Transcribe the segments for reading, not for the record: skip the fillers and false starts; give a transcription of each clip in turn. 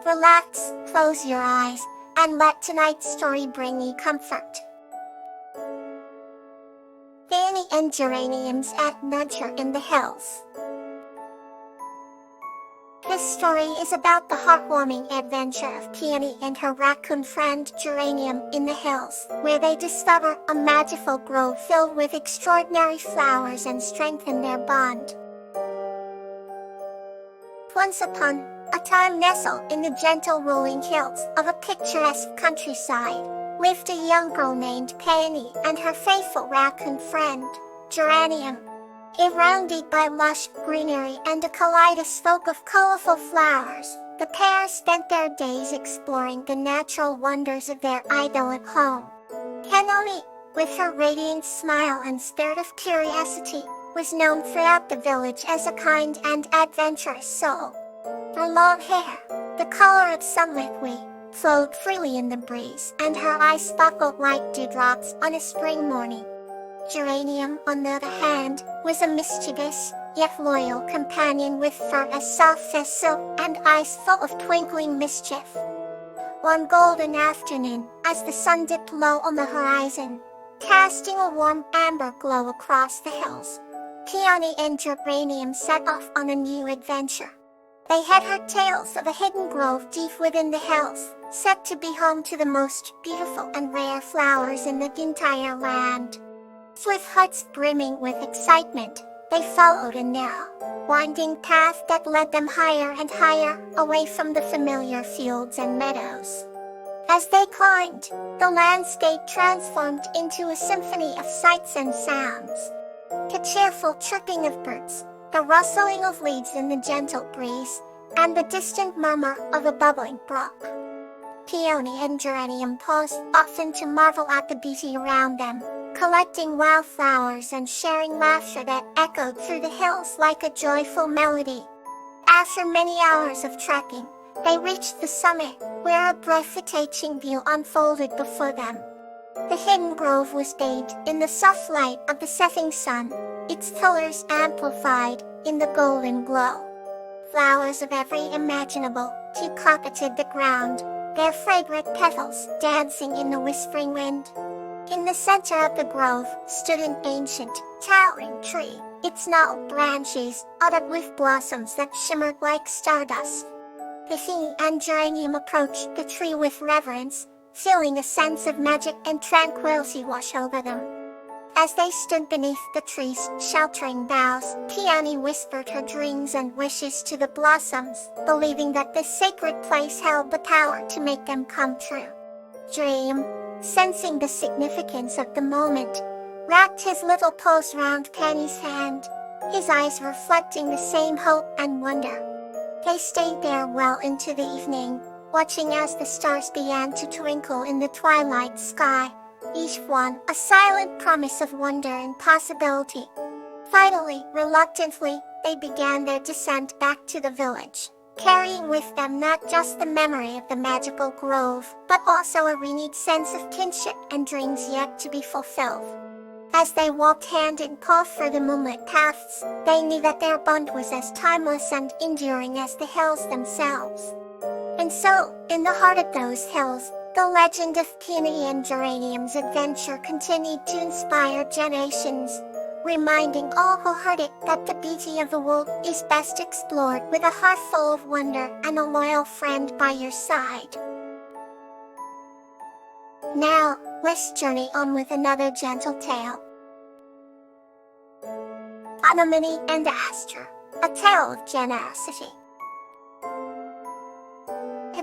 Relax, close your eyes, and let tonight's story bring you comfort. Peony and Geranium's Adventure in the Hills. This story is about the heartwarming adventure of Peony and her raccoon friend Geranium in the hills, where they discover a magical grove filled with extraordinary flowers and strengthen their bond. Once upon a time, nestled in the gentle rolling hills of a picturesque countryside, lived a young girl named Peony and her faithful raccoon friend, Geranium. Surrounded by lush greenery and a kaleidoscope of colorful flowers, the pair spent their days exploring the natural wonders of their idyllic home. Peony, with her radiant smile and spirit of curiosity, was known throughout the village as a kind and adventurous soul. Her long hair, the color of sunlit wheat, flowed freely in the breeze, and her eyes sparkled like dewdrops on a spring morning. Geranium, on the other hand, was a mischievous, yet loyal companion with fur as soft as silk and eyes full of twinkling mischief. One golden afternoon, as the sun dipped low on the horizon, casting a warm amber glow across the hills, Peony and Geranium set off on a new adventure. They had heard tales of a hidden grove deep within the hills, said to be home to the most beautiful and rare flowers in the entire land. With hearts brimming with excitement, they followed a narrow, winding path that led them higher and higher, away from the familiar fields and meadows. As they climbed, the landscape transformed into a symphony of sights and sounds. The cheerful chirping of birds, the rustling of leaves in the gentle breeze, and the distant murmur of a bubbling brook. Peony and Geranium paused often to marvel at the beauty around them, collecting wildflowers and sharing laughter that echoed through the hills like a joyful melody. After many hours of trekking, they reached the summit, where a breathtaking view unfolded before them. The hidden grove was bathed in the soft light of the setting sun, its colors amplified in the golden glow. Flowers of every imaginable hue carpeted the ground, their fragrant petals dancing in the whispering wind. In the center of the grove stood an ancient, towering tree, its gnarled branches dotted with blossoms that shimmered like stardust. Peony and Geranium approached the tree with reverence, feeling a sense of magic and tranquility wash over them. As they stood beneath the tree's sheltering boughs, Peony whispered her dreams and wishes to the blossoms, believing that this sacred place held the power to make them come true. Geranium, sensing the significance of the moment, wrapped his little paws round Peony's hand, his eyes reflecting the same hope and wonder. They stayed there well into the evening, watching as the stars began to twinkle in the twilight sky, each one a silent promise of wonder and possibility. Finally, reluctantly, they began their descent back to the village, carrying with them not just the memory of the magical grove, but also a renewed sense of kinship and dreams yet to be fulfilled. As they walked hand in paw through the moonlit paths, they knew that their bond was as timeless and enduring as the hills themselves. And so, in the heart of those hills, the legend of Peony and Geranium's adventure continued to inspire generations, reminding all who heard it that the beauty of the world is best explored with a heart full of wonder and a loyal friend by your side. Now, let's journey on with another gentle tale. Anemone and Aster, a tale of generosity.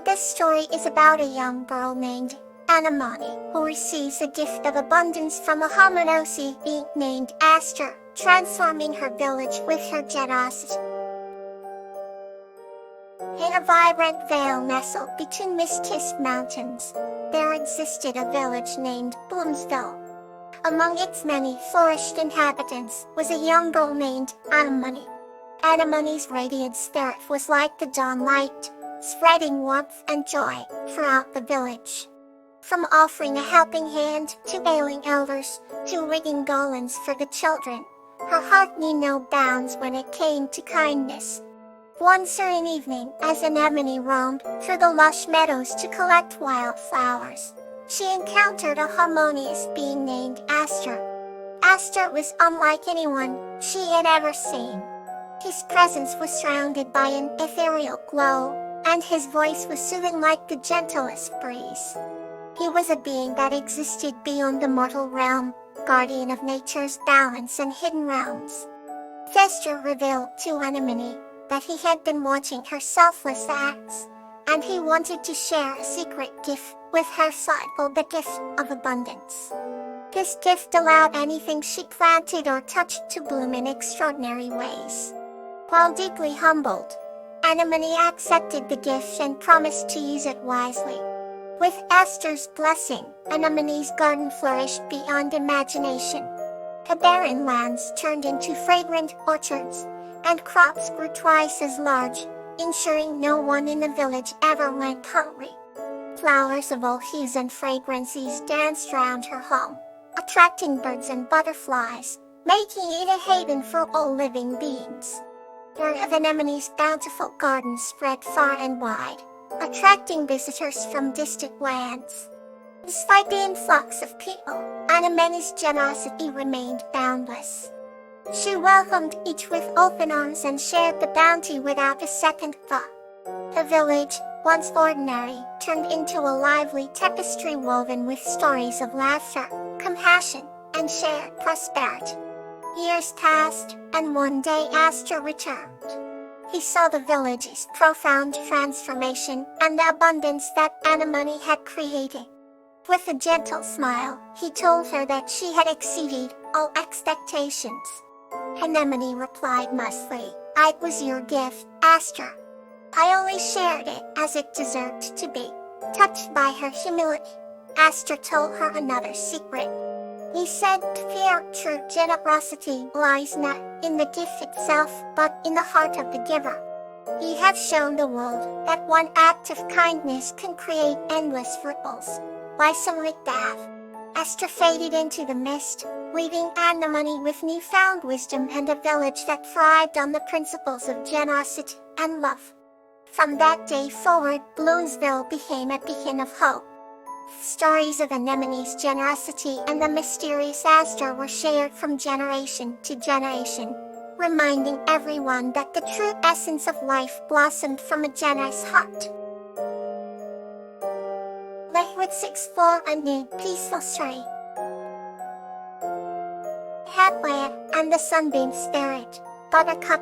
This story is about a young girl named Anemone, who receives a gift of abundance from a harmonious being named Aster, transforming her village with her generosity. In a vibrant vale nestled between mist-kissed mountains, there existed a village named Whimsical. Among its many flourished inhabitants was a young girl named Anemone. Anemone's radiant spirit was like the dawn light, spreading warmth and joy throughout the village. From offering a helping hand to ailing elders, to rigging garlands for the children, her heart knew no bounds when it came to kindness. One serene evening, as Anemone roamed through the lush meadows to collect wildflowers, she encountered a harmonious being named Aster. Aster was unlike anyone she had ever seen. His presence was surrounded by an ethereal glow, and his voice was soothing like the gentlest breeze. He was a being that existed beyond the mortal realm, guardian of nature's balance and hidden realms. Aster revealed to Anemone that he had been watching her selfless acts, and he wanted to share a secret gift with her called the gift of abundance. This gift allowed anything she planted or touched to bloom in extraordinary ways. While deeply humbled, Anemone accepted the gift and promised to use it wisely. With Aster's blessing, Anemone's garden flourished beyond imagination. The barren lands turned into fragrant orchards, and crops grew twice as large, ensuring no one in the village ever went hungry. Flowers of all hues and fragrances danced round her home, attracting birds and butterflies, making it a haven for all living beings. Word of Anemone's bountiful garden spread far and wide, attracting visitors from distant lands. Despite the influx of people, Anemone's generosity remained boundless. She welcomed each with open arms and shared the bounty without a second thought. The village, once ordinary, turned into a lively tapestry woven with stories of laughter, compassion, and shared prosperity. Years passed, and one day Aster returned. He saw the village's profound transformation and the abundance that Anemone had created. With a gentle smile, he told her that she had exceeded all expectations. Anemone replied modestly, "It was your gift, Aster. I only shared it as it deserved to be." Touched by her humility, Aster told her another secret. He said, "True generosity lies not in the gift itself, but in the heart of the giver. You have shown the world that one act of kindness can create endless ripples. Why so like that?" Aster faded into the mist, leaving Anemone with newfound wisdom and a village that thrived on the principles of generosity and love. From that day forward, Bloomsville became a beacon of hope. Stories of Anemone's generosity and the mysterious Aster were shared from generation to generation, reminding everyone that the true essence of life blossomed from a generous heart. Let's explore a new peaceful story. Kawaii and the Sunbeam Spirit, Buttercup.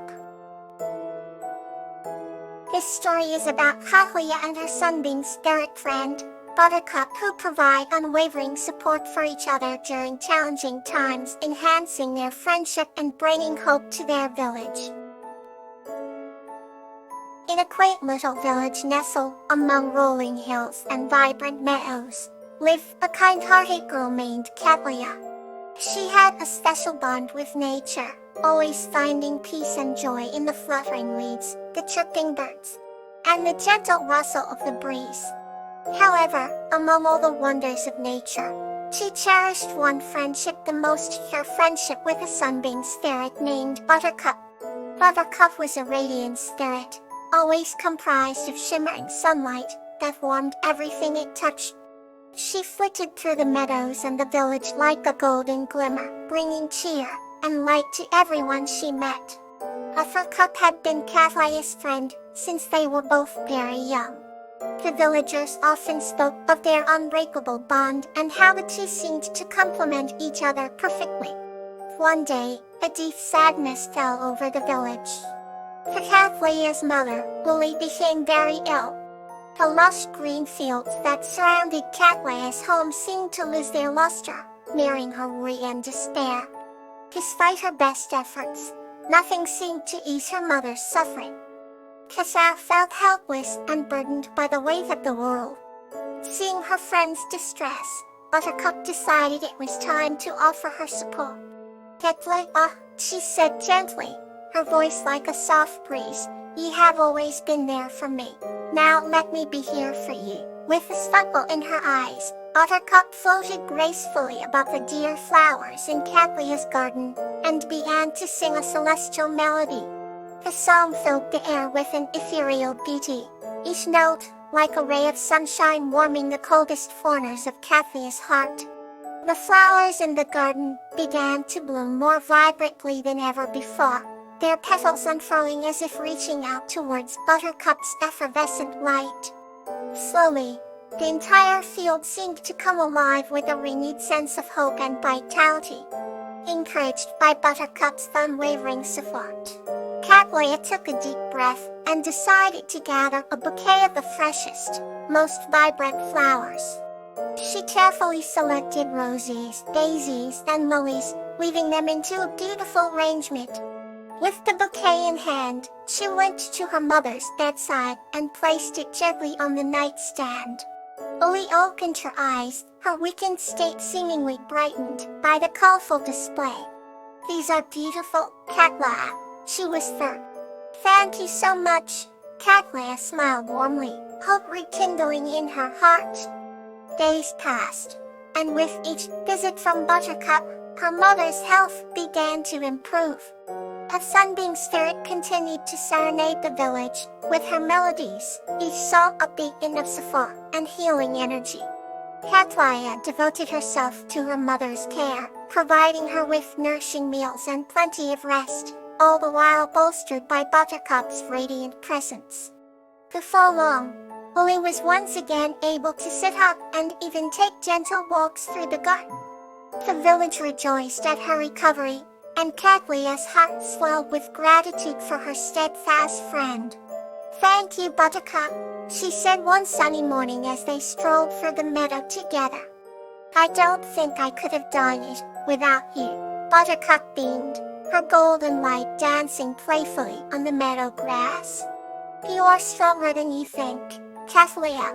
This story is about Kawaii and her sunbeam spirit friend, Buttercup, who provide unwavering support for each other during challenging times, enhancing their friendship and bringing hope to their village. In a quaint little village nestled among rolling hills and vibrant meadows, lived a kind-hearted girl named Kawaii. She had a special bond with nature, always finding peace and joy in the fluttering leaves, the chirping birds, and the gentle rustle of the breeze. However, among all the wonders of nature, she cherished one friendship the most, her friendship with a sunbeam spirit named Buttercup. Buttercup was a radiant spirit, always comprised of shimmering sunlight that warmed everything it touched. She flitted through the meadows and the village like a golden glimmer, bringing cheer and light to everyone she met. Buttercup had been Kawaii's friend since they were both very young. The villagers often spoke of their unbreakable bond and how the two seemed to complement each other perfectly. One day, a deep sadness fell over the village. Kawaii's mother, Lily, became very ill. The lush green fields that surrounded Kawaii's home seemed to lose their luster, mirroring her worry and despair. Despite her best efforts, nothing seemed to ease her mother's suffering. Kawaiii felt helpless and burdened by the weight of the world. Seeing her friend's distress, Buttercup decided it was time to offer her support. "Kawaiii," she said gently, her voice like a soft breeze, "you have always been there for me. Now let me be here for you." With a sparkle in her eyes, Buttercup floated gracefully above the dear flowers in Kawaii's garden, and began to sing a celestial melody. The song filled the air with an ethereal beauty, each note like a ray of sunshine warming the coldest corners of Kathy's heart. The flowers in the garden began to bloom more vibrantly than ever before, their petals unfurling as if reaching out towards Buttercup's effervescent light. Slowly, the entire field seemed to come alive with a renewed sense of hope and vitality. Encouraged by Buttercup's unwavering support, Kawaii took a deep breath and decided to gather a bouquet of the freshest, most vibrant flowers. She carefully selected roses, daisies, and lilies, weaving them into a beautiful arrangement. With the bouquet in hand, she went to her mother's bedside and placed it gently on the nightstand. Lily opened her eyes, her weakened state seemingly brightened by the colorful display. "These are beautiful, Kawaii," she whispered. "Thank you so much." Kawaii smiled warmly, hope rekindling in her heart. Days passed, and with each visit from Buttercup, her mother's health began to improve. A sunbeam spirit continued to serenade the village with her melodies, each song a beacon of support and healing energy. Kawaii devoted herself to her mother's care, providing her with nourishing meals and plenty of rest, all the while bolstered by Buttercup's radiant presence. Before long, Lily was once again able to sit up and even take gentle walks through the garden. The village rejoiced at her recovery, and Kathleen's heart swelled with gratitude for her steadfast friend. "Thank you, Buttercup," she said one sunny morning as they strolled through the meadow together. "I don't think I could have done it without you," Buttercup beamed, her golden light dancing playfully on the meadow grass. "You are stronger than you think, Kathleen.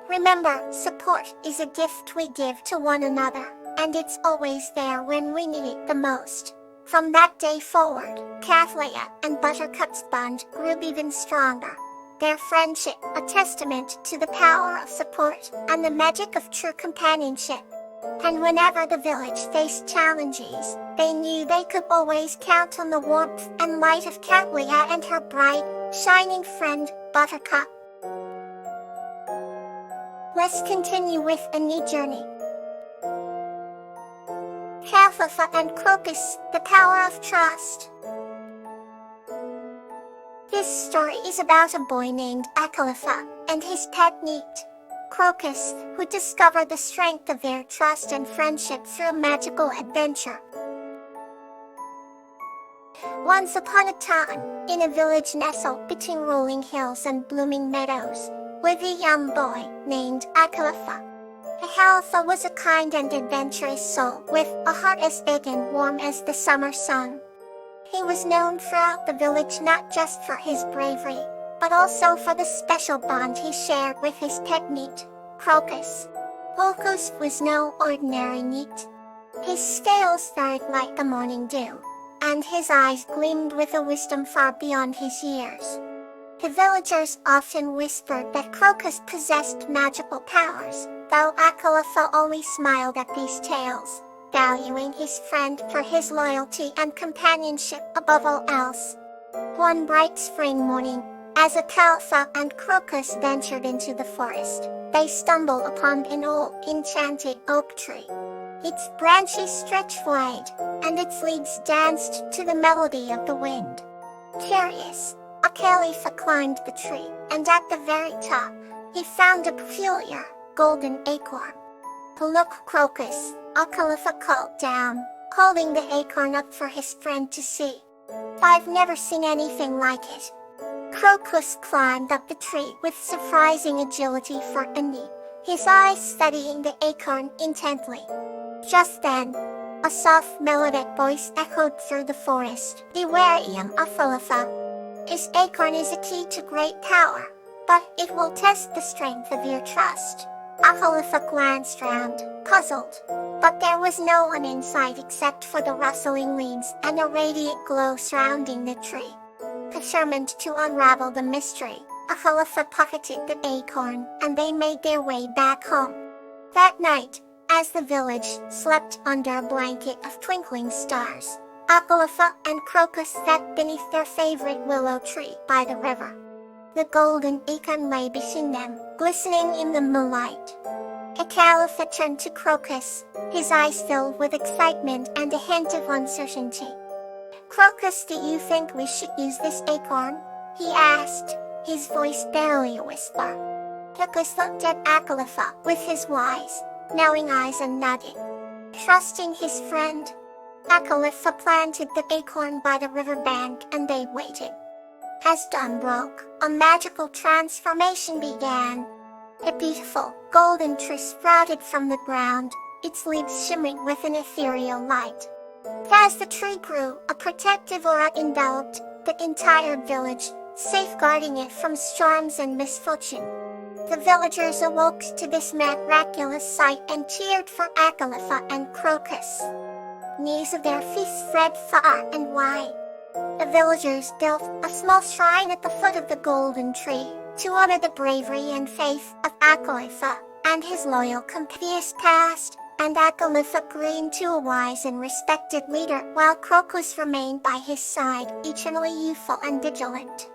Remember, support is a gift we give to one another, and it's always there when we need it the most." From that day forward, Kathleen and Buttercup's bond grew even stronger, their friendship a testament to the power of support and the magic of true companionship. And whenever the village faced challenges, they knew they could always count on the warmth and light of Kathleen and her bright, shining friend, Buttercup. Let's continue with a new journey. Kawaii and Crocus, the power of trust. This story is about a boy named Kawaii and his pet Neat, Crocus, who discover the strength of their trust and friendship through a magical adventure. Once upon a time, in a village nestled between rolling hills and blooming meadows, lived a young boy named Kawaii. Kawaii was a kind and adventurous soul with a heart as big and warm as the summer sun. He was known throughout the village not just for his bravery, but also for the special bond he shared with his pet Neat, Crocus. Crocus was no ordinary Neat. His scales starred like the morning dew, and his eyes gleamed with a wisdom far beyond his years. The villagers often whispered that Crocus possessed magical powers, though Kawaii only smiled at these tales, valuing his friend for his loyalty and companionship above all else. One bright spring morning, as Kawaii and Crocus ventured into the forest, they stumbled upon an old, enchanted oak tree. Its branches stretched wide, and its leaves danced to the melody of the wind. Curious, Kawaii climbed the tree, and at the very top, he found a peculiar, golden acorn. "Look, Crocus," Kawaii called down, holding the acorn up for his friend to see. "I've never seen anything like it." Crocus climbed up the tree with surprising agility for a leap, his eyes studying the acorn intently. Just then, a soft melodic voice echoed through the forest. "Beware, Kawaii. This acorn is a key to great power, but it will test the strength of your trust." Kawaii glanced round, puzzled, but there was no one in sight except for the rustling leaves and a radiant glow surrounding the tree. Determined to unravel the mystery, Kawaii pocketed the acorn, and they made their way back home. That night, as the village slept under a blanket of twinkling stars, Acalypha and Crocus sat beneath their favorite willow tree by the river. The golden acorn lay between them, glistening in the moonlight. Acalypha turned to Crocus, his eyes filled with excitement and a hint of uncertainty. "Crocus, do you think we should use this acorn?" he asked, his voice barely a whisper. Crocus looked at Acalypha with his wise, knowing eyes and nodded. Trusting his friend, Acalypha planted the acorn by the riverbank and they waited. As dawn broke, a magical transformation began. A beautiful, golden tree sprouted from the ground, its leaves shimmering with an ethereal light. As the tree grew, a protective aura enveloped the entire village, safeguarding it from storms and misfortune. The villagers awoke to this miraculous sight and cheered for Acalypha and Crocus. News of their feast spread far and wide. The villagers built a small shrine at the foot of the golden tree to honor the bravery and faith of Acalypha and his loyal companions past, and Acalypha grew into a wise and respected leader while Crocus remained by his side, eternally youthful and vigilant.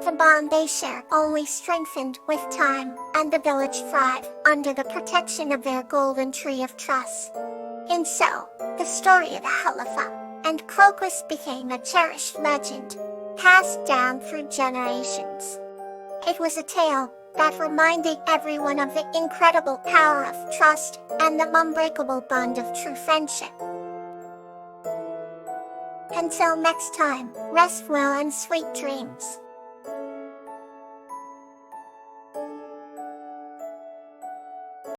The bond they shared only strengthened with time, and the village thrived under the protection of their golden tree of trust. And so, the story of Acalypha and Crocus became a cherished legend, passed down through generations. It was a tale that reminded everyone of the incredible power of trust and the unbreakable bond of true friendship. Until next time, rest well and sweet dreams.